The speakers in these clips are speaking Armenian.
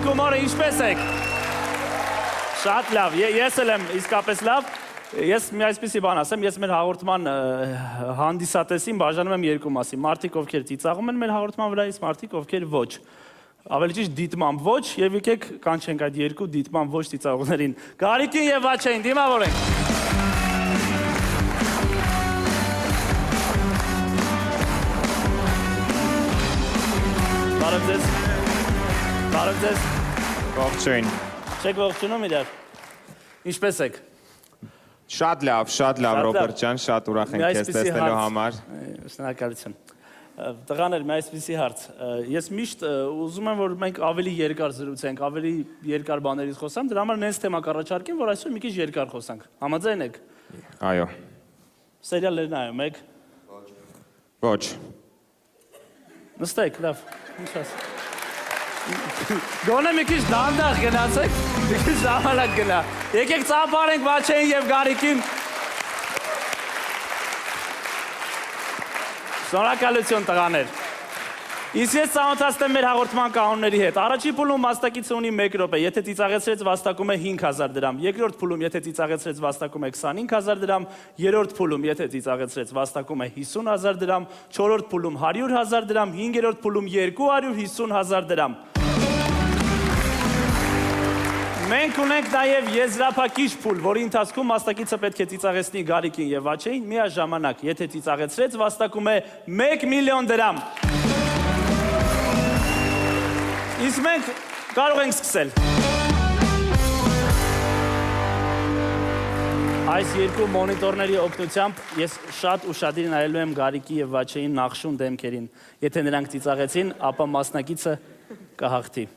Երիկու մորը ինչպես եք։ Շատ լավ, ես էլ եմ իսկապես լավ։ Ես մի այսպիսի բան ասեմ, ես մեր հաղորդման հանդիսատեսին բաժանում եմ երկու մասի։ Մարդիկ ովքեր ծիծաղում են մեր հաղորդման վրա, իսկ մարդիկ ովքեր ոչ։ Ավելի ճիշտ դիտմամբ ոչ, եւ եկեք կանչենք այդ երկու դիտմամբ ոչ ծիծաղողներին։ Գարիկին եւ Վաչեին դիմավորենք։ Բարև ձեզ։ Բարև ձեզ։ Ողջույն։ Չեք ողջունում իրար։ Ինչպես եք։ Շատ լավ, Ռոբերտ ջան, շատ ուրախ ենք քեզ տեսնելու համար։ Շնորհակալություն։ Տղաներ, մի այսպիսի հարց։ Ես միշտ ուզում եմ, որ մենք ավելի երկար զրուցենք, ավելի երկար բաներից խոսանք, դրա համար նենց թեմա կառաջարկեմ, որ այսօր մի քիչ երկար խոսանք։ Համաձայն եք։ Այո։ Սերիալներ նայում եք։ Ոչ։ Նստեք, լավ։ Ինչ ասես։ Գոնե մի քիչ դանդաղ գնացեք, մի քիչ ժամանակ գնա։ Եկեք ծափարենք Վաչեին եւ Գարիկին։ Շնորհակալություն տղաներ։ Իսկ ես ծանոթացնեմ մեր հաղորդման կանոնների հետ։ Առաջին փուլում մասնակիցը ունի 1 րոպե, եթե ծիծաղեցրեց վաստակում է 5000 դրամ։ Երկրորդ փուլում եթե ծիծաղեցրեց վաստակում է 25000 դրամ, երրորդ փուլում եթե ծիծաղեցրեց վաստակում է 50000 դրամ, չորրորդ փուլում 100000 դրամ, հինգերորդ փուլում 250000 դրամ։ Մենք ունենք նաև եզրափակիչ փուլ, որի ընթացքում մասնակիցը պետք է ծիծաղեցնի Գարիկին եւ Վաչեին միաժամանակ, եթե ծիծաղեցրեց վաստակում է 1 միլիոն դրամ։ Իսկ մենք կարող ենք սկսել։ Այս երկու մոնիտորների օգնությամբ ես շատ ուշադիր նայելու եմ Գարիկի եւ Վաչեին նախշուն դեմքերին։ Եթե նրանք ծիծաղեցին, ապա մասնակիցը կհաղթի։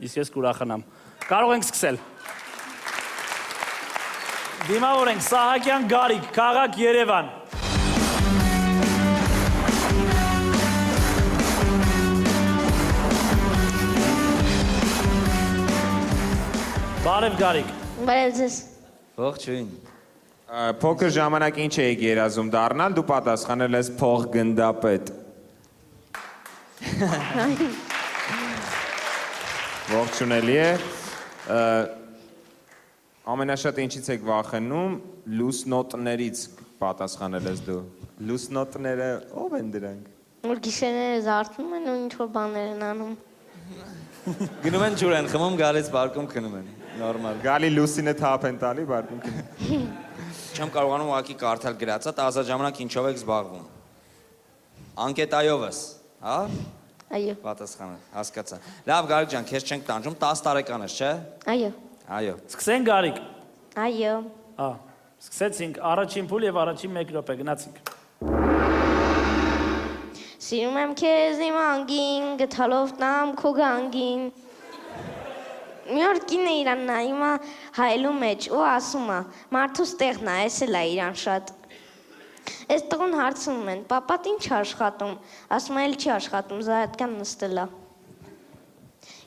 Իսկ ես կուրախանամ։ Կարող ենք սկսել։ Դիմավորենք Սահակյան Գարիկ, քաղաք Երևան։ Բարև Գարիկ։ Բարև ձեզ։ Ողջույն։ Փոքր ժամանակ ինչ էիք երազում դառնալ, դու պատասխանել ես փողգնդապետ։ Ողջունելի է։ Ամենաշատ ինչից եք վախենում, լուսնոտներից պատասխանել ես դու։ Լուսնոտները ով են դրանք։ Որ գիշերները զարթնում են ու ինչ-որ բաներ են անում։ Գնում են ջուր են խմում, գալիս բարկում քնում են։ Նորմալ։ Գալի լուսինը թափ են տալի, բարկում քնում։ Չեմ կարողանում ուղղակի կարդալ գրածա, ազատ ժամանակ ինչով եք զբաղվում։ Անկետայովս, հա։ Այո։ Պատասխանը, հասկացա։ Լավ, Գարիկ ջան, քեզ չենք տանջում, 10 տարեկան ես, չէ։ Այո։ Այո։ Սկսենք Գարիկ։ Այո։ Սկսեցինք առաջին փուլ եւ առաջին 1 րոպե գնացինք։ Սիրում եմ քեզ իմ անգին, գթալով տամ քո գանգին։ Մի օր կինը իրան նայում է հայելու մեջ ու ասում է. մարդուս տեղն է, էս էլ է իրան շատ։ Այս տղուն հարցնում են, պապատ ինչ աշխատում, ասում է էլ չի աշխատում, զայատկան նստել է։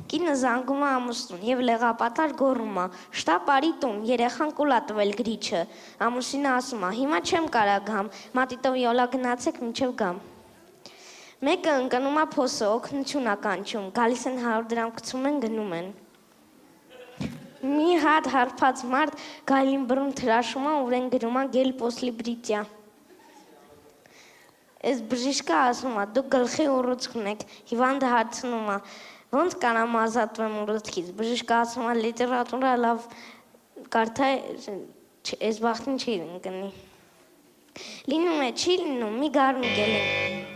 Կինը զանգում է ամուսնուն եւ լեղապատար գոռում է. շտապ արի տուն, երեխան կուլ է տվել գրիչը։ Ամուսինը ասում է. հիմա չեմ կարա գամ, մատիտով յոլա գնացեք մինչեւ գամ։ Մեկը ընկնում է փոսը, օգնություն է կանչում, գալիս են 100 դրամ գցում են, գնում են։ Մի հատ հարբած մարդ գալին բռուն թրաշում է, ուրեն գրում է գել պոսլի բրիտյա։ Այս բժիշկը ասում է, դուք գլխի ուռուցքն եք, հիվանդը հարցնում է, ոնց կանամ ազատվեմ ուռուցքից։ Բժիշկը ասում է, լիտերատուրա լավ կարդա, այս բախտին չի ընկնի։ Լինում է, չի լինում, մի գարուն գելին։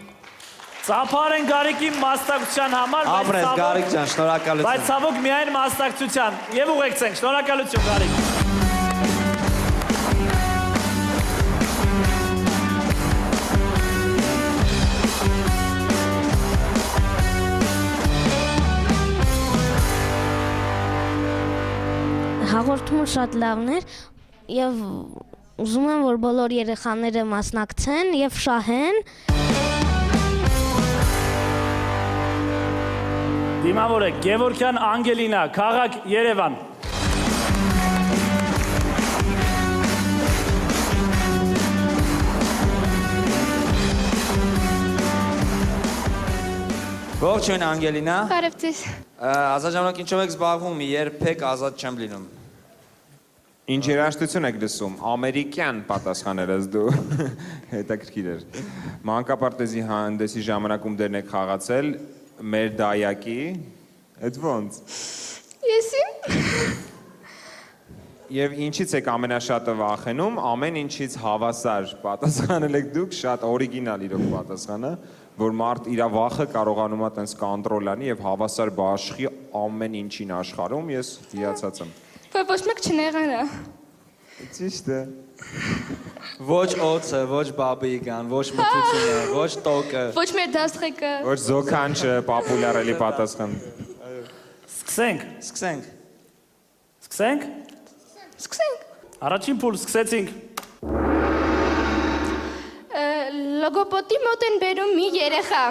Ծափար են Գարիկի մասնակցության համար, Ապրես Գարիկ ջան, շնորհակալություն։ բայց ցավոք միայն մասնակցության եւ ուղեկցենք։ Շնորհակալություն Գարիկ։ Հաղորդումը շատ լավն էր եւ ուզում եմ, որ բոլոր երեխաները մասնակցեն եւ շահեն։ Դիմավորեք Գևորգյան Անգելինա, քաղաք Երևան։ Ողջույն Անգելինա։ Բարև ձեզ։ Ազատ ժամանակ ինչով եք զբաղվում, երբեք ազատ չեմ լինում։ Ինչ երաժշտություն եք լսում, ամերիկյան պատասխաներ ես դու, հետաքրքիր էր։ Մանկապարտեզի հանդեսի ժամանակում դերն եք խաղացել, մեր դայակի, էդ ոնց։ Եսի։ Եվ ինչից եք ամենաշատը վախենում, ամեն ինչից հավասար պատասխանել եք դուք, շատ օրիգինալ իրոք պատասխանը, որ մարդ իր վախը կարողանում է տենց կոնտրոլ անի եւ հավասար բաշխի ամեն ինչին աշխարհում, ես հիացած եմ։ Որ ոչ մեկ չնեղանա։ Ճիշտ է։ Ոչ օծը, ոչ բաբիկան, ոչ մթությունը, ոչ տոկը։ Ոչ մեր դաստղեկը։ Ոչ զոքանչը պոպուլյարելի պատասխան։ Սկսենք։ Սկսենք։ Սկսենք։ Սկսենք։ Առաջին փուլ սկսեցինք։ Լոգոպոդի մոտ են բերում մի երեխա։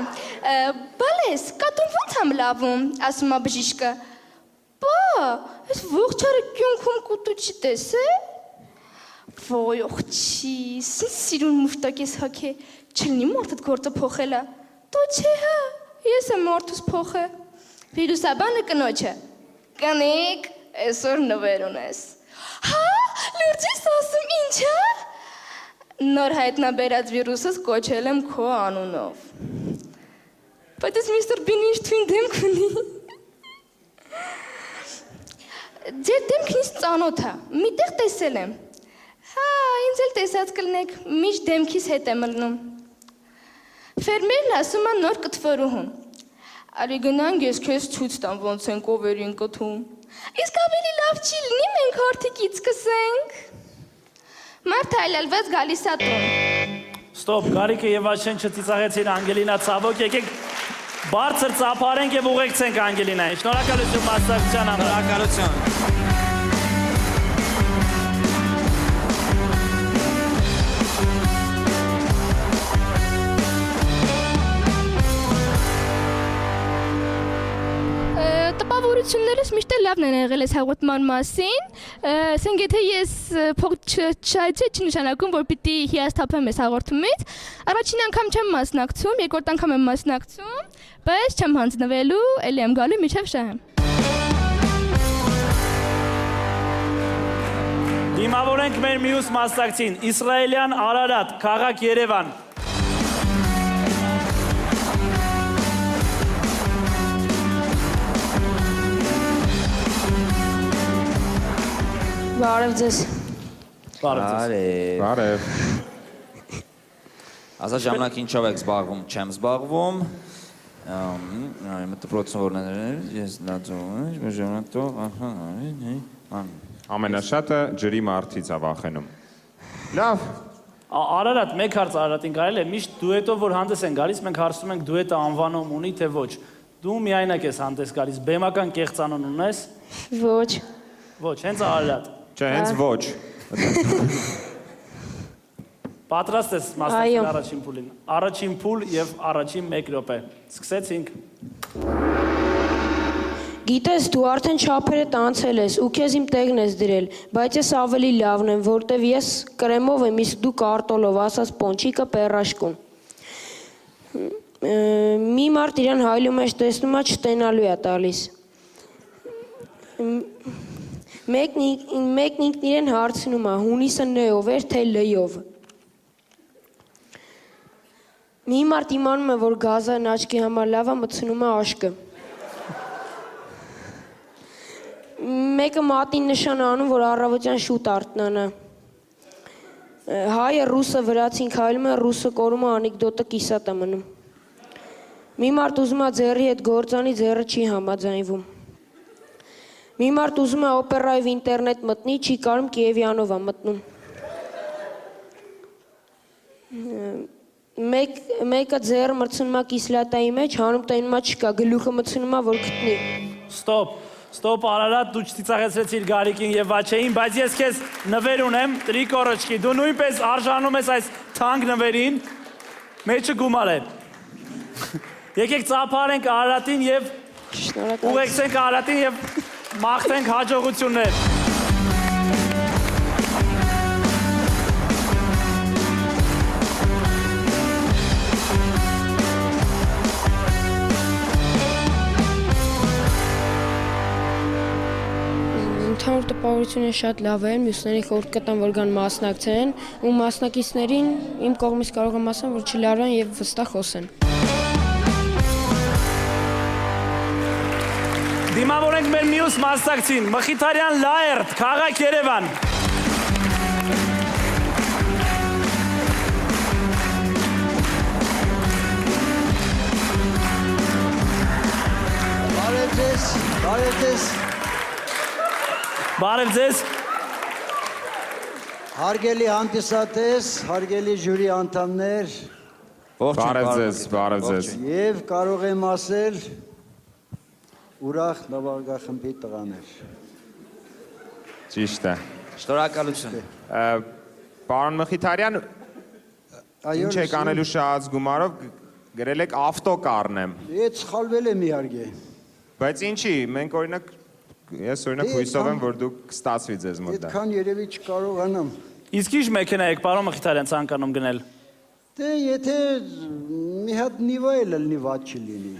Բալես, կատուն ո՞նց եմ լավում, ասում է բժիշկը։ Բա, այս ողջարը կյունքում կուտու չի տեսե։ Ոյ, օխչի, սիրուն մուշտակես հոգե, չլինի մարդդ գործը փոխելա։ Դու չէ հա, ես եմ մարդուս փոխը։ Վիրուսաբանը կնոջը։ Կանիկ, այսօր նվեր ունես։ Հա, լուրջ ես ասում ինչ է։ Նոր հայտնաբերած վիրուսս կոչել եմ քո անունով։ Բայց ես միստր Բինի ինչ թույն դեմք ունի։ Ձեր դեմքն ինձ ծանոթ է, միտեղ տեսել եմ։ Հա, ինձ էլ տեսած կլնեք, միշտ դեմքիս հետ եմ ըլնում։ Ֆերմերն ասում են նոր կտվորուհուն։ Արի գնանք ես քեզ ցույց տամ ոնց են կովերին կթում։ Իսկ ավելի լավ չի լինի մենք հորթիկից սկսենք։ Մարդ այլալված գալիս է տուն։ Ստոպ, Գարիկը եւ Աչեն չծիծաղեցին Անգելինա, ցավոք, եկեք բարձր ծափարենք եւ ուղեկցենք Անգելինային։ Շնորհակալություն մասնակցության համար։ Շնորհակալություն։ Տպավորություններս միշտ լավն են եղել այս հաղորդման մասին։ Ասենք եթե ես փող չայցի չնշանակում, որ պիտի հիասթափեմ այս հաղորդումից։ Առաջին անգամ չեմ մասնակցում, երկրորդ անգամ եմ մասնակցում, բայց չեմ հանձնվելու, ելի եմ գալու մինչև շահեմ։ Դիմավորենք մեր մյուս մասնակցին, Իսրայելյան Արարատ, քաղաք Երևան։ Բարև ձեզ։ Բարև ձեզ։ Բարև։ Ազատ ժամանակ ինչով եք զբաղվում, չեմ զբաղվում։ Մտածողներն ես նածում, ժամանակ տո, ահա, Ամենաշատը ջրի մարդից է վախենում։ Լավ։ Արարատ, մեկ հարց Արարատին կարելի է, միշտ դուետով որ հանդես են գալիս, մենք հարցնում ենք դուետը անվանում ունի թե ոչ։ Դու միայնակ ես հանդես գալիս, բեմական կեղծանուն ունես։ Ոչ։ Ոչ, հենց Արարատ։ Չէ, հենց ոչ։ Պատրաստ ես մասնակցել առաջին փուլին։ Առաջին փուլ եւ առաջին 1 րոպե։ Սկսեցինք։ Գիտես, դու արդեն չափերդ անցել ես ու քեզ իմ տեղն ես դրել, բայց ես ավելի լավն եմ, որտեվ ես կրեմով եմ, իսկ դու կարտոլով, ասած Պոնչիկը պերաշկուն։ Մի մարդ իրան հայլու մեջ տեսնում է, չտենալու է տալիս։ Մեկն ինքն իրեն հարցնում է, հունիսը նեով էր, թե լեյով։ Մի մարդ իմանում է, որ գազան աչքի համար լավ է, մտցնում է աշկը։ Մեկը մատին նշան անում, որ առավոտյան շուտ արթնանա։ Հայը ռուսը վրացին քայլում է, ռուսը կորում է, անեկդոտը կիսատ է մնում։ Մի մարդ ուզում է ձեռի հետ գործանի, ձեռը չի համաձայնվում։ Մի մարդ ուզում է օպերայով ինտերնետ մտնի, չի կարում Կիևյանով է մտնում։ Մեկը ձեռը մրցնում է կիսլատայի մեջ, հանում տենում է չկա, գլուխը մցնում է, որ գտնի։ Ստոպ, Արարատ, դու չծիծաղեցրեցիր Գարիկին եւ Վաչեին, բայց ես քեզ նվեր ունեմ, տրիկորոչկի, դու նույնպես արժանում ես այս թանկ նվերին, մեջը գումար է։ Եկեք ծափարենք Արարատին եւ ուղեկցենք Արարատին եւ մաղթենք հաջողություններ։ ընդհանուր տպավորությունը շատ լավ է, մյուսներին խորհուրդ կտամ, որ գան մասնակցեն, ու մասնակիցներին իմ կողմից կարող եմ ասեմ, որ չլարվեն եւ վստահ խոսեն։ Դիմավորենք մեր մյուս մասնակցին, Մխիթարյան Լաերտ, քաղաք Երևան։ Բարև ձեզ։ Հարգելի հանդիսատես, հարգելի ժյուրի անդամներ, Բարև ձեզ։ եւ կարող եմ ասել ուրախ նվագախմբի տղաներ։ Ճիշտ է։ Շնորհակալություն։ Պարոն Մխիթարյան, ինչ եք անելու շահած գումարով գրել եք ավտոկարն եմ։ Այդ սխալվել եմ իհարկե։ Բայց ինչի, մենք օրինակ ես հույսով եմ, որ դուք կստացվի ձեզ մոտ դա։ Այդքան երևի չկարողանամ։ Իսկ ինչ մեքենա եք, պարոն Մխիթարյան, ցանկանում գնել։ Դե եթե մի հատ նիվա էլ լինի, ված չի լինի։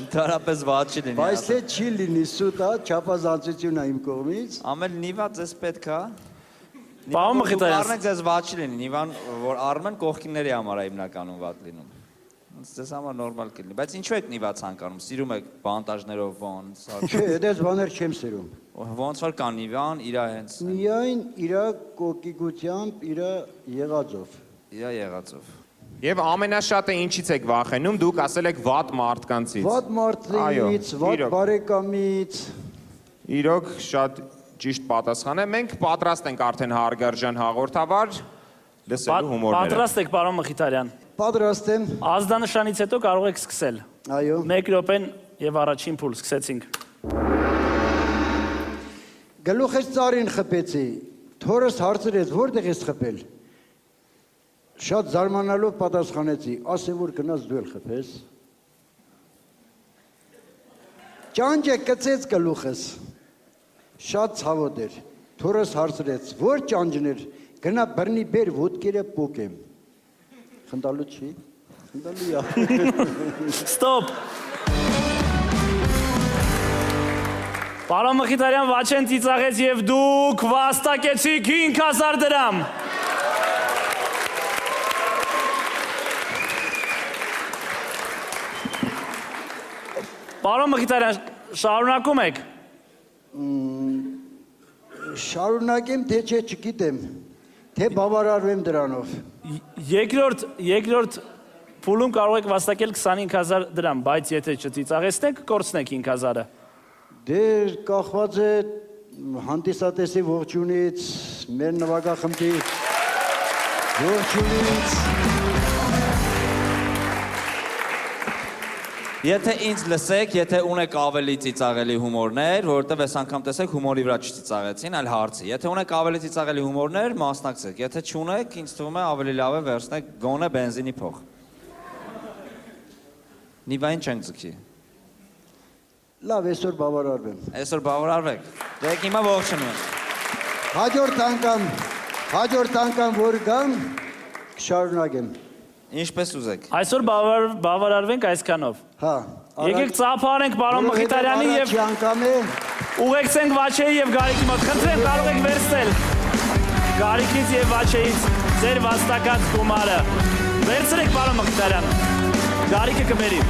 Ընդհանրապես ված չի լինի։ Բայց թե չի լինի, սուտ է, չափազանցություն է իմ կողմից։ Ամեն նիվա ձեզ պետք է։ Պարոն Մխիթարյան, Առնեք ձեզ ված չի լինի, նիվան որ առնում են կողքինների համար է հիմնականում ված լինում։ Ձեզ համար նորմալ կլինի, բայց ինչու եք նիվա ցանկանում, սիրում եք բանտաժներով ոնց։ Չէ, այդպես բաներ չեմ սիրում։ Ոնց որ կա նիվան, իրա հենց Միայն իրա կոկիկությամբ, իրա եղածով։ իրա եղածով։ Եվ ամենաշատը ինչից եք վախենում, դուք ասել եք վատ մարդկանցից։ Վատ մարդից, վատ բարեկամից։ Իրոք շատ ճիշտ պատասխան է։ Մենք պատրաստ ենք արդեն հարգարժան հաղորդավար լսելու հումորները։ պատրաստ եք, պարոն Մխիթարյան։ Պատրաստ եմ։ Ազդանշանից հետո կարող եք սկսել։ Այո։ 1 րոպեն եւ առաջին փուլ սկսեցինք։ Գլուխս ծարին խփեցի։ Թորս հարցրեց, որտեղ ես խփել։ Շատ զարմանալով պատասխանեցի, ասե որ գնաց դու էլ խփես։ Ճանճը կծեց գլուխս։ Շատ ցավոտ էր։ Թորս հարցրեց, որ ճանճներ, գնա բռնի բեր ոտքերը պոկեմ։ Խնդալու չի։ Խնդալու է։ Ստոպ։ Պարոն Մխիթարյան, Վաչեն ծիծաղեց եւ դուք վաստակեցիք 5000 դրամ։ Պարոն Մխիթարյան, շարունակում եք։ Շարունակեմ, թե չէ չգիտեմ, թե բավարարվեմ դրանով։ Երկրորդ փուլում կարող եք վաստակել 25000 դրամ, բայց եթե չծիծաղեցնեք, կորցնեք 5000-ը։ Դե կախված է հանդիսատեսի ողջունից, մեր նվագախմբի ողջունից։ Եթե ինձ լսեք, եթե ունեք ավելի ծիծաղելի հումորներ, որովհետև այս անգամ տեսեք հումորի վրա չծիծաղեցին, այլ հարցի։ Եթե ունեք ավելի ծիծաղելի հումորներ, մասնակցեք։ Եթե չունեք, ինձ թվում է ավելի լավ է վերցնեք գոնե բենզինի փող։ Նիվային չենք ձգի։ Լավ, այսօր բավարարվեմ։ Այսօր բավարարվեք։ Դեք հիմա ողջունում եմ։ Հաջորդ անգամ որ գամ, կշարունակեմ։ Ինչպես ուզեք։ Այսօր բավարարվենք այսքանով։ Հա։ Եկեք ծափարենք պարոն Մխիթարյանի եւ անգամ է։ ուղեկցենք Վաչեի եւ Գարիկի մոտ։ Խնդրեմ, կարող եք վերցնել Գարիկից եւ Վաչեից ձեր վաստակած գումարը։ Վերցրեք պարոն Մխիթարյան։ Գարիկը կբերի։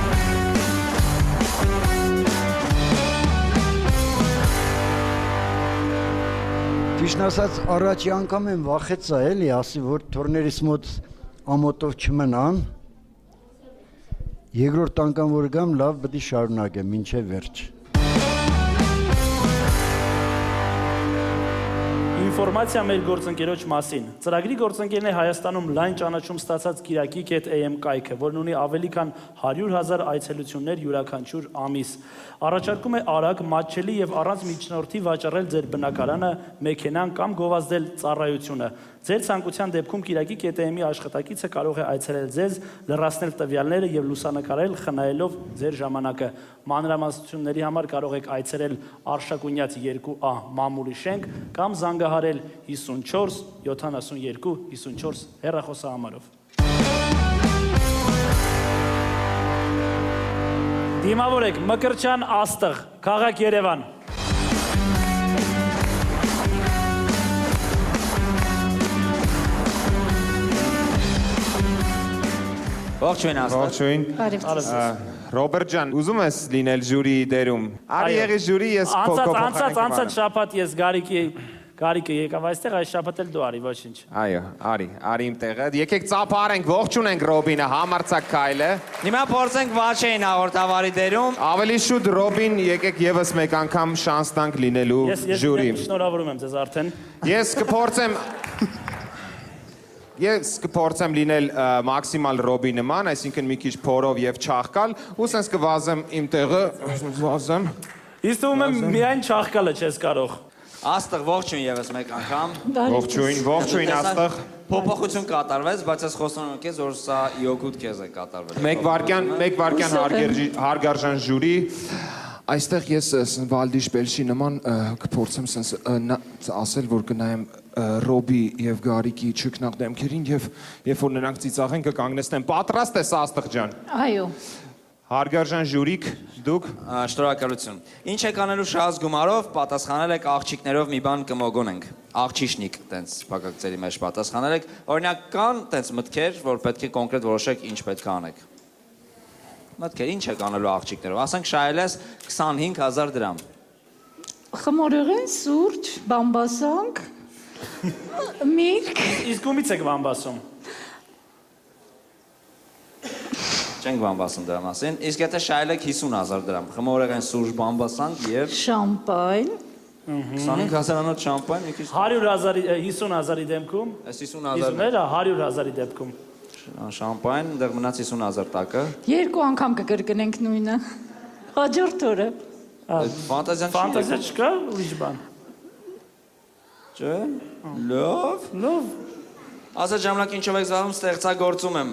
Ճիշտ ասած, առաջի անգամ եմ վախեցա էլի, ասի որ թորներիս մոտ ամոթով չմնան։ Երկրորդ անգամ որ գամ, լավ պետք է շարունակեմ մինչև վերջ։ Ինֆորմացիա մեր գործընկերոջ մասին։ Ծրագրի գործընկերն է Հայաստանում լայն ճանաչում ստացած Կիրակի.am կայքը, որն ունի ավելի քան 100,000 այցելություններ յուրաքանչյուր ամիս։ Առաջարկում է արագ, մատչելի եւ առանց միջնորդի վաճառել ձեր բնակարանը, մեքենան կամ գովազդել ծառայությունը։ Ձեր ցանկության դեպքում Կիրակի.am-ի աշխատակիցը կարող է այցելել ձեզ, լրացնել տվյալները եւ լուսանկարել, խնայելով ձեր ժամանակը։ Մանրամասնությունների համար կարող եք այցելել Արշակունյաց 2A մամուլի շենք կամ զանգահարել 54 72 54 հեռախոսահամարով։ Դիմավորեք Մկրտչյան Աստղ, քաղաք Երևան։ Ողջույն Աստղ։ Ողջույն։ Ռոբերտ ջան, ուզում ես լինել ժյուրիի դերում։ Արի եղի ժյուրի, ես Անցած շաբաթ ես Գարիկը եկավ այստեղ, այս շաբաթ էլ դու արի, ոչինչ։ Այո, արի իմ տեղը։ Եկեք ծափարենք, ողջունենք Ռոբինը, համարձակ քայլ է։ Հիմա փորձենք Վաչեին հաղորդավարի դերում։ Ավելի շուտ Ռոբին, եկեք եւս մեկ անգամ շանս տանք լինելու ժյուրի։ Ես շնորհավորում եմ ձեզ արդեն։ Ես կփորձեմ լինել մաքսիմալ Ռոբի նման, այսինքն մի քիչ փորով եւ չաղկալ, ու սենց կվազեմ իմ տեղը, վազեմ։ Իսկ թվում եմ միայն չաղկալը չես կարող։ Աստղ, ողջույն եւս մեկ անգամ։ Ողջույն Աստղ։ Փոփոխություն կատարվեց, բայց ես խոսում եմ քեզ, որ սա իոգուտ քեզ է կատարվել։ Մեկ վարքյան հարգարժան ժյուրի։ Այստեղ ես Վալդի Շպելշի նման կփորձեմ սենց ասել, որ կնայեմ Ռոբի եւ Գարիկի ճկնաղ դեմքերին եւ երբ որ նրանք ծիծաղեն կկանգնեցնեմ։ Պատրաստ ես Աստղ ջան։ Այո։ Հարգարժան ժյուրիկ, դուք Շնորհակալություն։ Ինչ եք անելու շահած գումարով, պատասխանել եք աղջիկներով մի բան կմոգոնենք։ Աղջիշնիկ, տենց փակակցերի մեջ պատասխանել եք։ Օրինակ կան տենց մտքեր, որ պետք է կոնկրետ որոշեք ինչ պետք է անեք։ Մտքեր, ինչ եք անելու աղջիկներով։ Ասենք շահել ես 25000 դրամ։ Խմորեղեն, սուրճ, բամբասանք, միրգ։ Իսկ ումից եք բամբասում։ Չենք բամբասում դրա մասին։ Իսկ եթե շահել եք 50000 դրամ, խմորեղեն, սուրճ, բամբասանք եւ շամպայն։ 25000-անոց շամպայն, մի քիչ 50,000-ի դեպքում։ Այս 50000 Իզմերը 100,000-ի դեպքում։ շամպայն, դեռ մնաց 50000 տակը։ Երկու անգամ կկրկնենք նույնը։ Հաջորդ օրը։ Ֆանտազիա չկա, ուրիշ բան։ Չէ։ Լավ։ Ասա ժամանակ ինչով եք զբաղվում, ստեղծագործում եմ։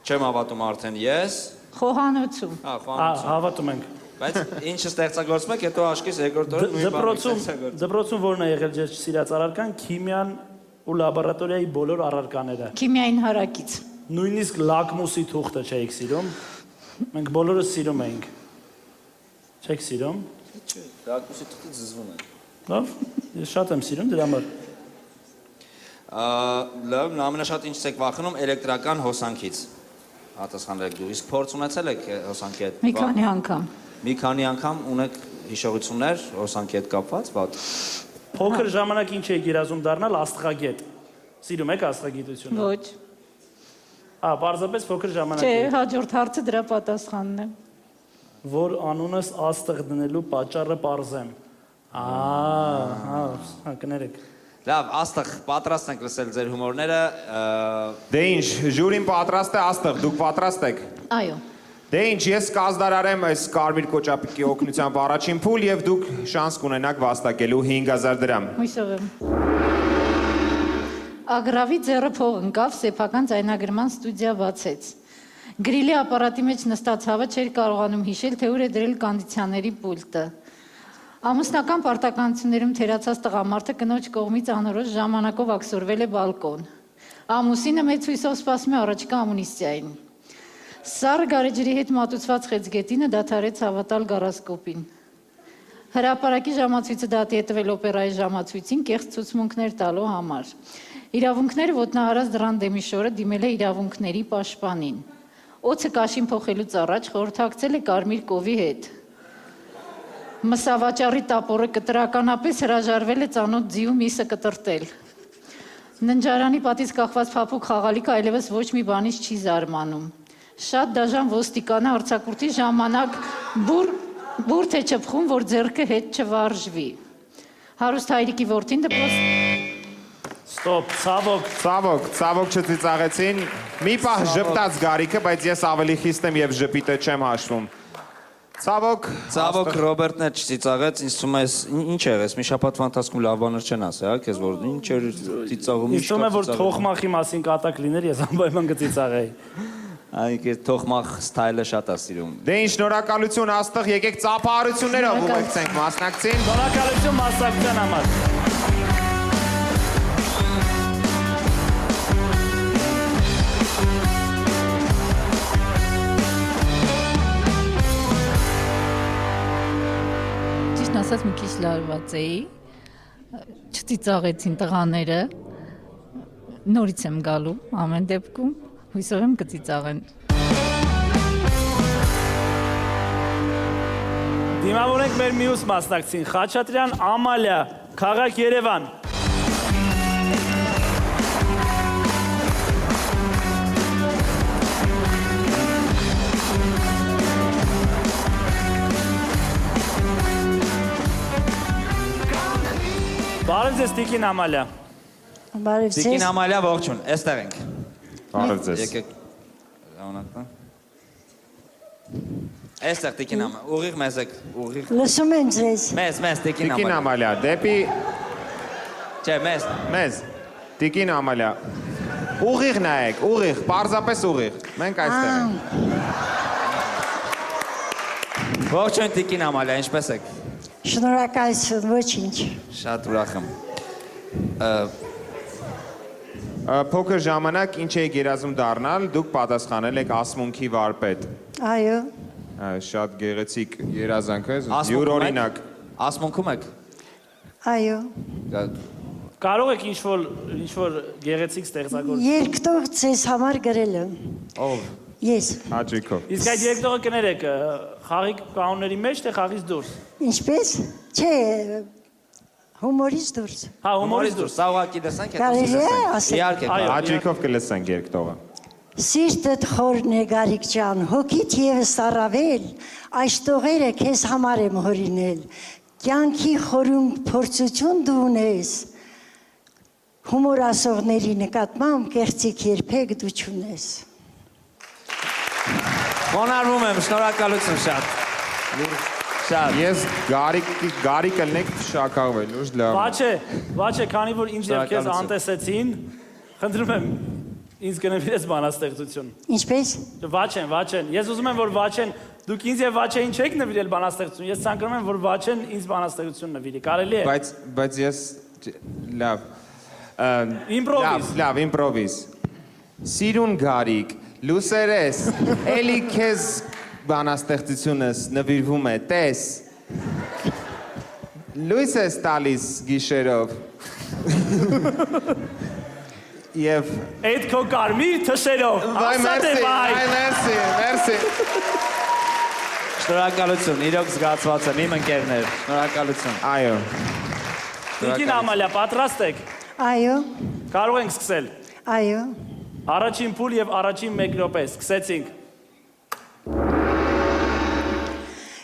Չեմ հավատում արդեն ես։ Խոհանոցում։ Խոհանոցում։ Հավատում ենք։ Բայց ինչը ստեղծագործում եք, հետո աշկիս երկրորդ օրը նույն բանը ստեղծագործում։ Դպրոցում որն է եղել ձեր սիրած առարկան, քիմիան ու լաբորատորիայի բոլոր առարկաները։ Քիմիային հարակից։ Նույնիսկ լակմուսի թուղթը չէիք սիրում։ Մենք բոլորը սիրում էինք։ Չեք սիրում։ Չէ, լակմուսի թուղթը զզվում է։ Լավ, ես շատ եմ սիրում դրա համար։ Լավ, ամենաշատ ինչից եք վախենում էլեկտրական հոսանքից։ Պատասխանել եք դու։ Իսկ փորձ ունեցել եք հոսանքի հետ։ Մի քանի անգամ։ Մի քանի անգամ ունեք հիշողություններ հոսանքի հետ կապված, վատ։ Փոքր ժամանակ ինչ եք երազում դառնալ աստղագետ։ Սիրում եք աստղագիտությունը։ Ոչ։ Պարզապես փոքր ժամանակ։ Չէ, հաջորդ հարցը դրա պատասխանն է։ Որ անունս աստղ դնելու պատճառը պարզեմ։ Կներեք։ Լավ, Աստղ, պատրաստ ենք լսել ձեր հումորները։ Դե ինչ, ժյուրին պատրաստ է Աստղ, դուք պատրաստ եք։ Այո։ Դե ինչ, ես կազդարարեմ այս կարմիր կոճապիկի օգնությամբ առաջին փուլ եւ դուք շանս կունենաք վաստակելու 5000 դրամ։ Հույսով եմ։ Ագրավի ձեռը փող ընկավ, սեփական ձայնագրման ստուդիա բացեց։ Գրիլի ապարատի մեջ նստած հավը չէր կարողանում հիշել, թե ուր է դրել կոնդիցիոների պուլտը։ Ամուսնական պարտականություններում թերացած տղամարդը կնոջ կողմից անորոշ ժամանակով աքսորվել է բալկոն։ Ամուսինը մեծ հույսով սպասում է առաջկա ամունիստիային։ Սառը գարեջրի հետ մատուցված խեցգետինը դադարեց հավատալ գարասկոպին։ Հրապարակի ժամացույցը դատի է տվել օպերայի ժամացույցին կեղծ ցուցմունքներ տալու համար։ Իրավունքները ոտնահարած դռան դեմի շորը դիմել է իրավունքների պաշտպանին։ Օձը կաշին փոխելուց առաջ խորհրդակցել է կարմիր կովի հետ։ Մսավաճառի տապորը կտրականապես հրաժարվել է ծանոթ ձիու միսը կտրտել։ Ննջարանի պատից կախված փափուկ խաղալիքը այլևս ոչ մի բանից չի զարմանում։ Շատ դաժան ոստիկանը արձակուրդի ժամանակ բուրդ է չփխում, որ ձեռքը հետ չվարժվի։ Հարուստ հայրիկի որդին դպրոց։ Ստոպ, Ցավոք չծիծաղեցին։ Մի պահ ժպտաց Գարիկը, բայց ես ավելի խիստ եմ եւ ժպիտը չեմ հաշվում։ Ցավոք Ռոբերտն էլ չծիծաղեց, ինձ թվում է ինչ եղես, մի շաբաթվա ընթացքում լավ բաներ չեն ասել, հա, քեզ որ ինչ էր ծիծաղում, ինչ թվում է որ թողմախի մասին կատակ լիներ, ես անպայման կծիծաղեի։ Այ թողմախ ստայլը շատ է սիրում։ Դե ինչ շնորհակալություն Աստղ, եկեք ծափահարություններով ուղեկցենք մասնակցին։ Շնորհակալություն մասնակցության համար։ Ասած մի քիչ լարված էի, չծիծաղեցին տղաները, նորից եմ գալու ամեն դեպքում, Հույսով եմ կծիծաղեն։ Դիմավորենք մեր մյուս մասնակցին, Խաչատրյան Ամալիա, քաղաք Երևան։ Բարև ձեզ Տիկին Ամալիա։ Բարև Տիկին ձեզ։ Ամալիա, ողջույն, այստեղ ենք։ Բարև ձեզ։ Եկեք։ Ժամանակն։ Այստեղ Տիկին Ամալիա, ուղիղ մեզ եք, ուղիղ։ Լսում եմ ձեզ։ Մեզ Տիկին Տիկին Ամալիա։ Ամալիա, դեպի Չէ, մեզ։ Տիկին Ամալիա։ Ուղիղ նայեք, ուղիղ, պարզապես ուղիղ։ Մենք այստեղ ենք։ Ողջույն Տիկին Ամալիա, ինչպես եք։ Շնորհակալություն, ոչինչ։ Շատ ուրախ եմ։ Փոքր ժամանակ ինչ եք երազում դառնալ, դուք պատասխանել եք ասմունքի վարպետ։ Այո։ Շատ գեղեցիկ երազանք է, Ասմունքում յուրօրինակ։ Ասմունքում եք։ Այո։ Կարող եք ինչ-որ գեղեցիկ ստեղծագործ։ Երկտող ձեզ համար գրել եմ։ Ով։ Ես։ Հաճույքով։ Իսկ այդ երկտողը կներեք, խաղի կանոնների մեջ թե խաղից դուրս։ Ինչպես։ Չէ, հումորից դուրս։ Հա, հումորից դուրս։ Սա ուղղակի դեսանք, Կարելի է ասել։ Իհարկե։ Այո։ Հաճույքով կլսենք երկտողը։ Սիրտդ խորն է Գարիկ ջան, հոգիդ եւս առավել, այս տողերը քեզ համար եմ հորինել։ Կյանքի խորում փորձություն դու ունես։ Հումոր ասողների նկատմամբ կեղծիք երբեք դու չունես։ Խոնարհվում եմ, շնորհակալություն շատ։ Շատ։ Ես Գարիկ կլնեք շակաղվել, ուշ լավ։ Վաչե, քանի որ ինձ եւ քեզ Շնորհակալություն։ անտեսեցին, խնդրում եմ ինձ կնվիրես բանաստեղծություն։ Ինչպես։ Վաչեն, ես ուզում եմ որ Վաչեն, դուք ինձ եւ Վաչեին չեք նվիրել բանաստեղծություն, ես ցանկանում եմ որ Վաչեն ինձ բանաստեղծություն նվիրի։ Կարելի է։ Բայց ես լավ։ Իմպրովիզ։ Լավ, իմպրովիզ։ Սիրուն Գարիկ, լուսերես, էլի քեզ բանաստեղծությունս նվիրվում է, տես։ Լույս ես տալիս գիշերով։ Եվ Այդ քո կարմիր թշերով։ մերսի։ Շնորհակալություն, իրոք զգացված եմ, իմ ընկերներ։ Շնորհակալություն։ Այո։ Տիկին Ամալիա, պատրաստ եք։ Այո։ Կարող ենք սկսել։ Այո։ Առաջին փուլ եւ առաջին 1 րոպե, սկսեցինք։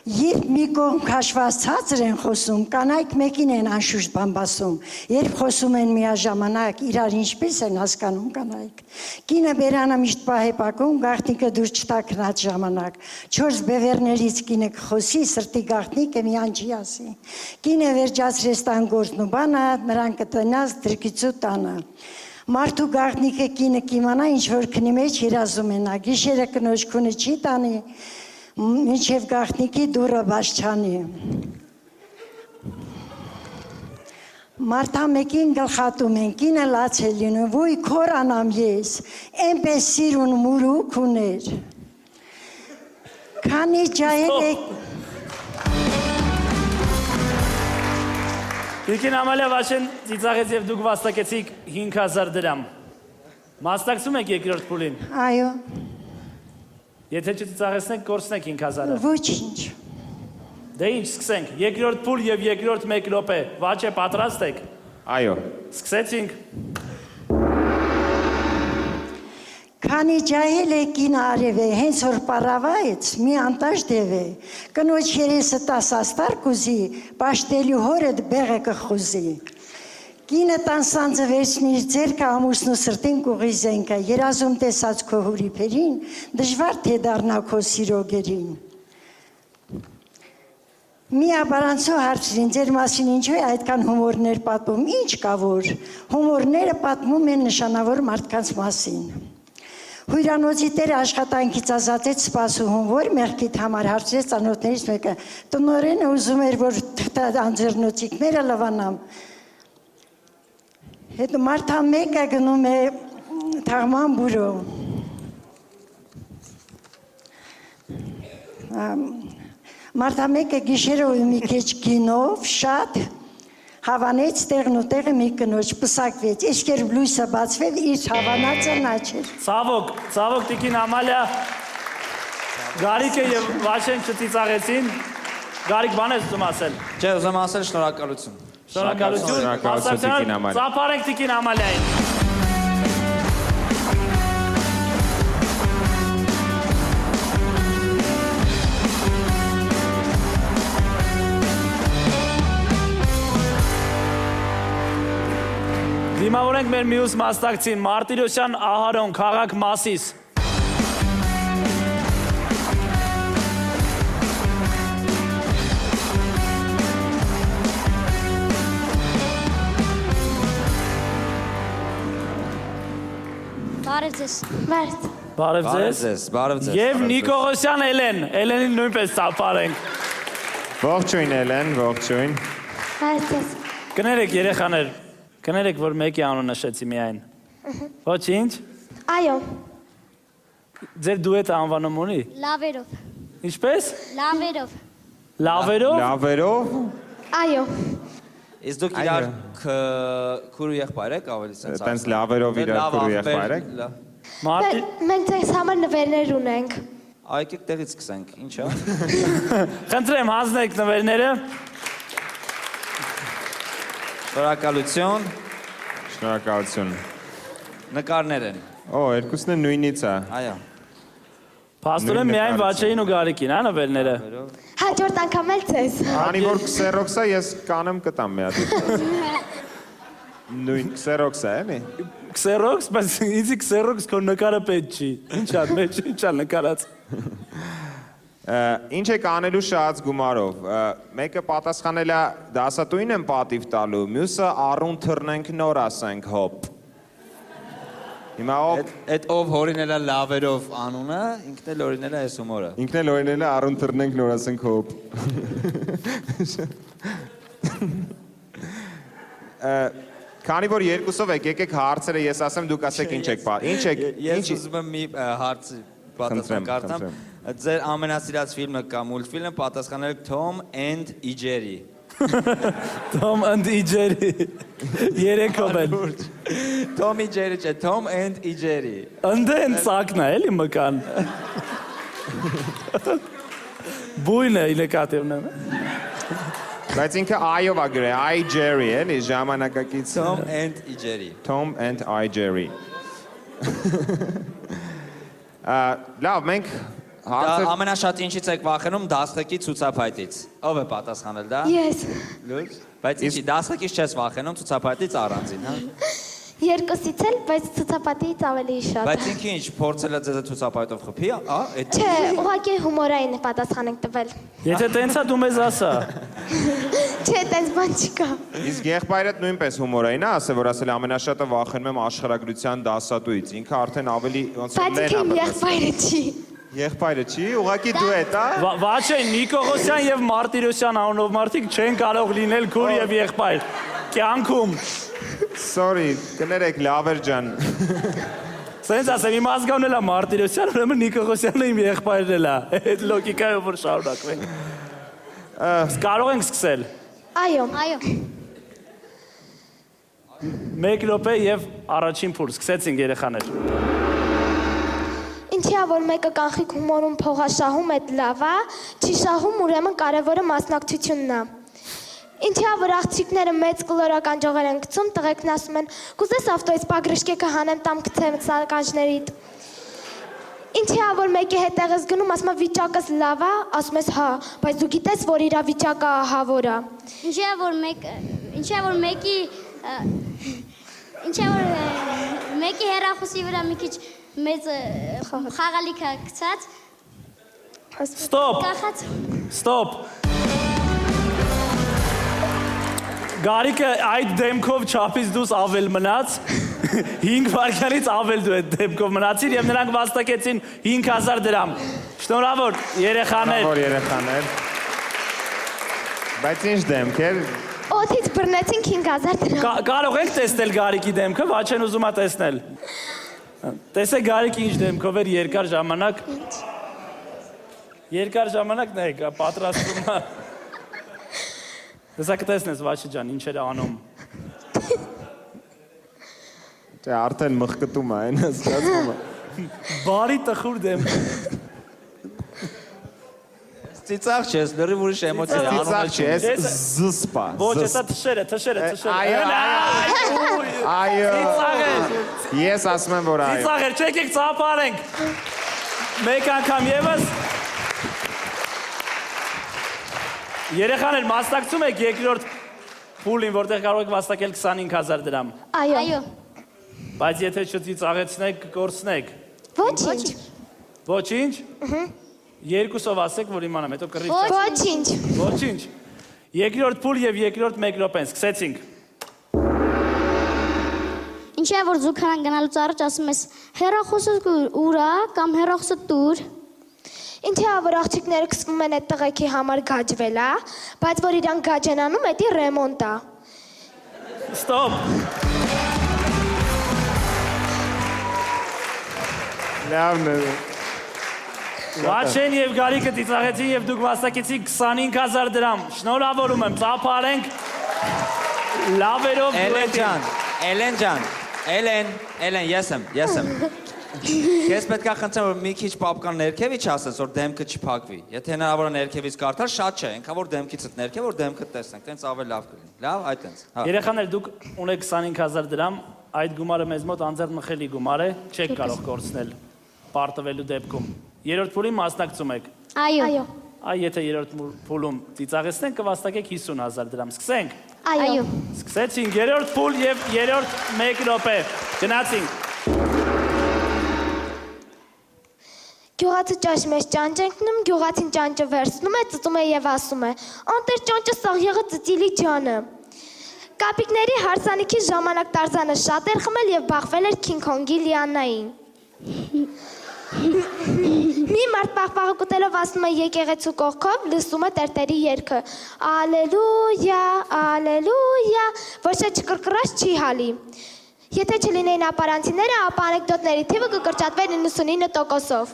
Երբ մի կողմ քաշված ցածր են խոսում, կանայք մեկին են անշուշտ բամբասում։ Երբ խոսում են միաժամանակ, իրար ինչպես են հասկանում կանայք։ Կինը բերանը միշտ պահեպակում, գաղտնիքը դուր չտակնած ժամանակ։ 4 բևերներից կինը կխոսի, սրտի գաղտնիքը միան չի ասի։ Կինը վերջացրեց տան գործն ու բանը, նրան կտնած դրկիծու տանը։ Մարդու գաղտնիքը կինը կիմանա, ինչ որ քնի մեջ երազում է նա, գիշերը կնոջ քունը չի տանի, մինչև գաղտնիքի դուրը բաց չանի։ Մարդամեկին գլխատում են, կինը լաց է լինում, ոյ քորանամ ես, այնպես սիրուն մուրուք ուներ։ Քանի ջահել եք։ Տիկին Ամալիա, Վաչեն ծիծաղեց եւ դուք վաստակեցիք 5000 դրամ։ Մասնակցում եք երկրորդ փուլին։ Այո, Եթե չծիծաղեցնեք, կորցնեք 5000-ը։ ոչինչ։ Դե ինչ, սկսենք։ Երկրորդ փուլ եւ երկրորդ 1 րոպե։ Վաչե, պատրաստ եք։ Այո։ Սկսեցինք։ Քանի ջահել է կինը արև է, հենց որ պարավայեց, մի անտաշ դև է, կնոջ երեսը 10 աստար կուզի, պաշտելու հորդ բեղը կխուզի։ Կինը տան սանձը վերցնիր ձերքը ամուսնու սրտին կուղի զենքը, երազում տեսած քո հուրիփերին, դժվար թե դառնա քո սիրո գերին։ Մի աբարանցու հարցրին, ձեր մասին ինչու է այդքան հումորներ պատմում, ինչ կա որ, հումորները պատմում են նշանավոր մարդկանց մասին։ Հույրանոցի տերը աշխատանքից ազատեց սպասուհուն, որ մեղքիդ համար հարցրեց ծանոթներից մեկը, տնօրենը ուզում էր, որ անձեռնոցիկները լվանամ։ Հետո մարդա մեկը գնում է թաղման բուրո։ Մարդա մեկը գիշերով մի քիչ գինով շատ Հավանեց տեղն ու տեղը մի կնոջ պսակվեց, իսկ երբ լույսը բացվել, իր հավանածը նա չէր։ Ցավոք տիկին Ամալիա Գարիկը եւ Վաշեն չծիծաղեցին։ Գարիկ բան ես ուզում ասել։ Չէ, ուզում ասել շնորհակալություն։ Շնորհակալություն տիկին Ամալիա։ Ծափարենք տիկին Ամալիային։ Դիմավորենք մեր մյուս մասնակցին Մարտիրոսյան Ահարոն, քաղաք Մասիս։ Բարև ձեզ։ Բարև ձեզ։ Բարև ձեզ։ Եվ Նիկողոսյան Էլեն, Էլենին նույնպես ծափարենք։ Ողջույն Էլեն, ողջույն։ Բարև ձեզ։ Կներեք երեխաներ, կներեք, որ մեկի անուն նշեցի միայն։ Ոչինչ։ Այո, Ձեր դուետը անվանում ունի։ լավերով։ Ինչպես։ Լավերով։ Լավերով։ Լավերով։ Այո։ Իսկ դուք իրար քուրու եղբայր եք ավելի sense։ Տենց լավերով իրար քուրու եղբայր եք։ Մարտի Մենք ձեզ համար նվերներ ունենք։ Այ եկեք տեղից սկսենք, ի՞նչ է։ Խնդրեմ հանձնեք նվերները։ Շնորհակալություն։ Շնորհակալություն։ Նկարներ են։ Օ, երկուսն է նույնից է։ Այո։ Փաստորեն միայն Վաչեին ու Գարիկին, հա նվերները։ Հաջորդ անգամ էլ ձեզ։ Քանի որ Xerox-ա ես կանեմ կտամ մի հատ։ Նույն Xerox-ա էլի։ Xerox, բայց ինձ Xerox քո նկարը պետք չի։ Ինչա, մեջ ինչա նկարած։ Ինչ եք անելու շատ գումարով։ Մեկը պատասխանել է դասատուին եմ պատիվ տալու, մյուսը առուն թռնենք նոր ասենք հոպ։ Հիմա Այդ ով հորինել է լավերով անունը, ինքն էլ օրինել է այս հումորը։ ինքն էլ օրինել է առուն թռնենք նոր ասենք հոպ։ Քանի որ երկուսով եք, եկեք հարցերը ես ասեմ, դուք ասեք ինչ եք պա։ Ինչ եք։ Ես ուզում եմ մի հարցի պատասխան կարդամ։ Ձեր ամենասիրած ֆիլմը կամ մուլտֆիլմը պատասխանել Tom and Jerry։ Tom and Jerry։ Երեքով են։ Tom and Jerry չէ, Tom and Jerry։ Ընդեն սակն է, էլի մկան։ Բույն է նկատիվն է։ Բայց ինքը այով է գրել, I Jerry, էլի ժամանակակից։ Tom and Jerry։ Tom and I Jerry։ Լավ, մենք հարցը Ամենաշատ ինչից եք վախենում դաստղի ցուցափայտից։ Ով է պատասխանել դա։ Ես։ Լույս։ Բայց ինչի դաստղից չես վախենում ցուցափայտից առանձին, հա։ Երկուսից էլ, բայց ցուցապատից ավելի շատ։ Բայց ինքը ինչ փորձել է ձեզ ցուցափայտով խփի, ա, այդ։ Չէ, ուղղակի հումորային է պատասխան եք տվել։ Եթե տենց է դու մեզ ասա։ Չէ, տենց բան չկա։ իսկ եղբայրդ նույնպես հումորային է, ասել որ ասել ամենաշատը վախենում եմ աշխարհագրության դասատուից։ Ինքը արդեն ավելի ոնց որ Բայց իմ եղբայրը չի։ Եղբայրը չի, ուղղակի դու է, տա։ Վաչե Նիկողոսյան եւ Մարտիրոսյան անունով մարդիկ չեն կարող լինել քուր եւ եղբայր։ Կյանքում։ Sorry, կներեք լավեր ջան։ Սենց ասեմ, իմ ազգանն էլ է Մարտիրոսյան, ուրեմն Նիկողոսյանը իմ եղբայրն էլ է։ Այդ լոգիկայով որ շարունակվենք։ Կարող ենք սկսել։ Այո։ Այո։ 1 րոպե եւ առաջին փուլ, սկսեցինք երեխաներ։ Ինչի՞ է որ մեկը կանխիկ հումորում փողաշահում է լավ է, չի շահում ուրեմն կարևորը մասնակցությունն է։ Ինչի՞ է որ աղջիկները մեծ կլորական ջողեր են գցում, տղեկն ասում են՝ «Կուզես ավտոյից պագրիշկեկը հանեմ տամ գցեմ սարկանջներիդ»։ Ինչի՞ է որ մեկի հետ ես գնում, ասում է վիճակս լավ է, ասում ես հա, բայց դու գիտես որ իր վիճակը ահավոր է։ Ինչի՞ է որ մեկի հեռախոսի վրա մի քիչ մեծ խաղալիք է գցած։ Ստոպ։ Գարիկը այդ դեմքով չափից դուս ավել մնաց, 5 վայրկյանից ավել դու այդ դեմքով մնացիր եւ նրանք վաստակեցին 5000 դրամ։ Շնորհավոր երեխաներ։ Բայց ինչ դեմք էր։ Օդից բռնեցինք 5000 դրամ։ Կարող եք տեսնել Գարիկի դեմքը, Վաչեն ուզում է տեսնել։ Տեսեք Գարիկի ինչ դեմքով էր երկար ժամանակ։ Երկար ժամանակ նայեք, պատրաստվում է։ Դեսա կտեսնես Վաչի ջան, ինչ էր անում։ Չէ, արդեն մխկտում է, այն հասկացում է։ Բարի տխուր դեմ։ Ծիծաղ չես, լրիվ ուրիշ էմոցիա է, Ծիծաղ չի, ես զսպա։ Ոչ, հեսա թշերը։ Այո։ Ծիծաղ է։ Ես ասում եմ, որ այո։ Ծիծաղ է, չեկեք ծափարենք։ Մեկ անգամ եւս։ Երեխաներ, մասնակցում եք երկրորդ փուլին, որտեղ կարող եք վաստակել 25000 դրամ։ Այո։ Բայց եթե չծիծաղեցնեք, կկորցնեք։ Ոչինչ։ Ոչինչ։ Երկուսով ասեք, որ իմանամ, հետո կռիվ։ Ոչինչ։ Ոչինչ։ Երկրորդ փուլ եւ երկրորդ 1 րոպեն, սկսեցինք։ Ինչ է որ զուգարան գնալուց առաջ ասում ես հեռախոսը ուրա կամ հեռախոսը տուր։ Ինչ է որ աղջիկները կսվում են այդ տղեկի համար գաջվել, հա, բայց որ իրան գաջ են անում, դա ռեմոնտ է։ Ստոպ։ Լավն է։ Վաչեն եւ Գարիկը ծիծաղեցին եւ դուք վաստակեցիք 25000 դրամ։ Շնորհավորում եմ, ծափարենք։ Լավերով Էլեն ջան, Էլեն, ես եմ։ Ես պետք է խնդրեմ, որ մի քիչ պապկան ներքևից ասես, որ դեմքը չփակվի։ Եթե հնարավոր է ներքևից կարդալ, շատ չէ, այնքան որ դեմքիցդ ներքև, որ դեմքը տեսնենք, տենց ավելի լավ կլինի։ Լավ, այդ տենց։ Երեխաներ, դուք ունեք 25000 դրամ, այդ գումարը մեզ մոտ անձեռնմխելի գումար է, չեք կարող կորցնել պարտվելու դեպքում։ Երրորդ փուլին մասնակցում եք։ Այո։ Այ եթե երրորդ փուլում ծիծաղեցնենք, կվաստակեք 50000 դրամ։ Սկսենք։ Այո։ Սկսեցինք երրորդ փուլ եւ երրորդ 1 րոպե։ Գնացինք։ Գյուղացի ճաշ մեջ ճանճ ընկնում, գյուղացին ճանճը վերցնում է, ծծում է եւ ասում է. «Անտեր ճանճը սաղ եղը ծծիլի ջանը»։ Կապիկների հարսանիքի ժամանակ Տարզանը շատ էր խմել եւ բախվել էր Քինգ Քոնգի լիանային։ Մի մարդ պաղպաղը կուտելով ասում է եկեղեցու կողքով, լսում է տերտերի երգը. «Ալելույա, ալելույա», ոչ թե չկրկռած չի հալի։ Եթե չլինեին ապարանցիները, ապա անեկդոտների թիվը կկրճատվեր 99%-ով։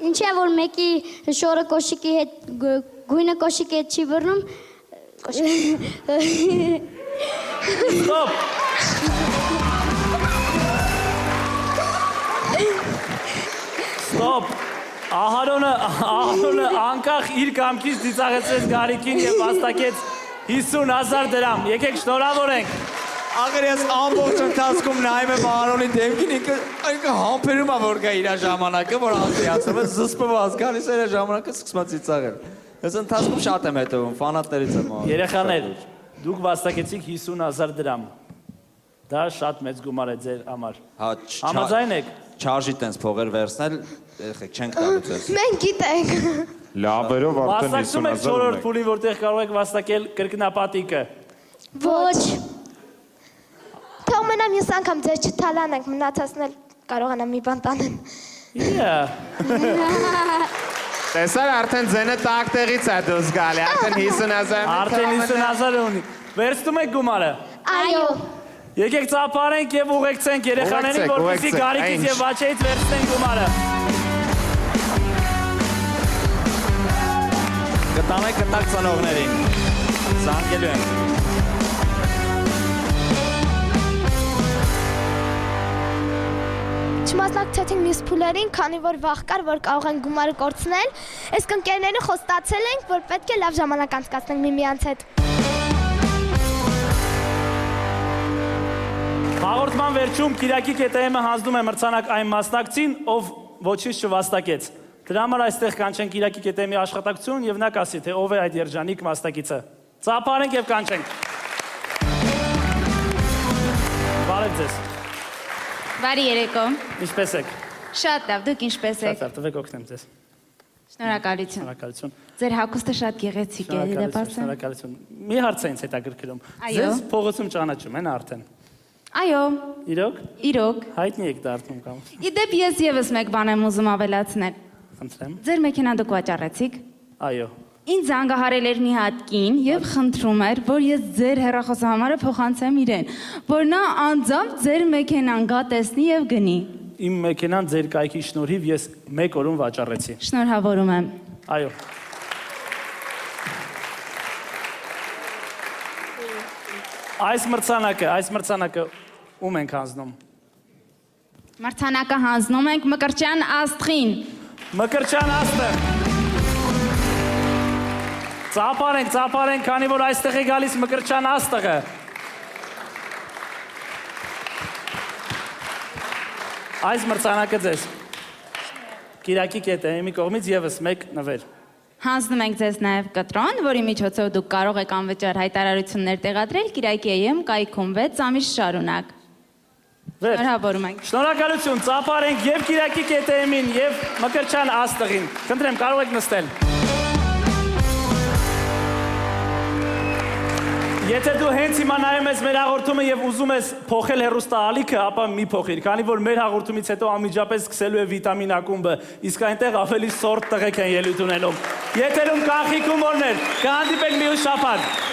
Ինչ է որ մեկի շորը կոշիկի հետ գույնը կոշիկի հետ չի բռնում։ Ստոպ։ Ստոպ։ Ահարոնը անկախ իր կամքից ծիծաղեցրեց Գարիկին եւ վաստակեց 50000 դրամ։ Եկեք շնորհավորենք։ Աղեր ես ամբողջ ընթացքում նայում եմ Արոնի դեմքին, ինքը համբերում է որ գա իր ժամանակը, որ անցիացում է, զսպված, գալիս է իր ժամանակը սկսում է ծիծաղել։ Ես ընթացքում շատ եմ հետևում, ֆանատներից եմ աղեր։ Երեխաներ, դուք վաստակեցիք 50000 դրամ։ Դա շատ մեծ գումար է ձեր համար։ Համաձայն եք։ Չարժի տենց փողեր վերցնել, եղեք, չենք տալու ձեզ։ Մենք գիտենք։ Լավերով արդեն 50000 Վաստակում եք 4-րդ փուլի, որտեղ կարող եք վաստակել կրկնապատիկը։ Ոչ։ Թող մնամ ես անգամ ձեզ չթալանենք, մնացածն էլ կարողանամ մի բան տանեմ։ Տեսար արդեն ձենը տակ տեղից է դուրս գալի, արդեն 50000։ Արդեն 50000 ունի։ Վերցնում եք գումարը։ Այո։ Եկեք ծափարենք եւ ուղեկցենք երեխաներին, որպեսզի Գարիկից եւ Վաչեից վերցնեն գումարը։ Կտանեք կտակ ծնողներին։ Զանգելու ենք։ Չմասնակցեցին մյուս փուլերին, քանի որ վախ կար, որ կարող են գումարը կորցնել, իսկ ընկերները խոստացել ենք, որ պետք է լավ ժամանակ անցկացնենք միմյանց հետ։ Հաղորդման վերջում Կիրակի ԿՏՄ-ը հանձնում է մրցանակ այն մասնակցին, ով ոչինչ չվաստակեց։ Դրա համար այստեղ կանչենք Կիրակի ԿՏՄ-ի աշխատակցություն եւ նա կասի, թե ով է այդ երջանիկ մասնակիցը։ Ծափարենք եւ կանչենք։ Բարև ձեզ։ Բարի երեկո։ Ինչպե՞ս եք։ Շատ լավ, դուք ինչպե՞ս եք։ Շատ լավ, տվեք օգնեմ ձեզ։ Շնորհակալություն։ Շնորհակալություն։ Ձեր հագուստը շատ գեղեցիկ է, դեպարսը։ Շնորհակալություն։ Մի հարց է ինձ հետաքրքրում։ Այո։ Ձեզ փողոցում ճանաչում են արդեն։ Այո։ Իրոք։ Իրոք։ Հայտնի եք դարձնում կամ։ Իդեպ ես եւս մեկ բան եմ ուզում ավելացնել։ Խնդրեմ։ Ձեր մեքենան դուք վաճառեցիք։ Այո։ Ինձ զանգահարել էր մի հատ կին եւ խնդրում էր, որ ես ձեր հեռախոսահամարը փոխանցեմ իրեն, որ նա անձամբ ձեր մեքենան գա տեսնի եւ գնի։ Իմ մեքենան ձեր կայքի շնորհիվ ես 1 օրում վաճառեցի։ Շնորհավորում եմ։ Այո։ Այս մրցանակը ում ենք հանձնում։ Մրցանակը հանձնում ենք Մկրտչյան Աստղին։ Մկրտչյան Աստղ։ Ծափարենք, քանի որ այստեղ է գալիս Մկրտչյան Աստղը։ Այս մրցանակը ձեզ։ Կիրակի ԿՏՄ-ի կողմից եւս մեկ նվեր։ Հանձնում ենք ձեզ նաև կտրոն, որի միջոցով դուք կարող եք անվճար հայտարարություններ տեղադրել Կիրակի EM կայքում 6 ամիս շարունակ։ Շնորհավորում ենք։ Շնորհակալություն, ծափարենք եւ Կիրակի ԿՏՄ-ին եւ Մկրտչյան Աստղին։ Խնդրեմ, կարող եք նստել։ Եթե դու հենց հիմա նայում ես մեր հաղորդումը եւ ուզում ես փոխել հեռուստաալիքը, ապա մի փոխիր, քանի որ մեր հաղորդումից հետո անմիջապես սկսելու է վիտամին ակումբը, իսկ այնտեղ ավելի սորտ տղեկ են ելույթ ունենում։ Եթերում կանխիկ հումորներ, կհանդիպենք մի ուրիշ շաբաթ։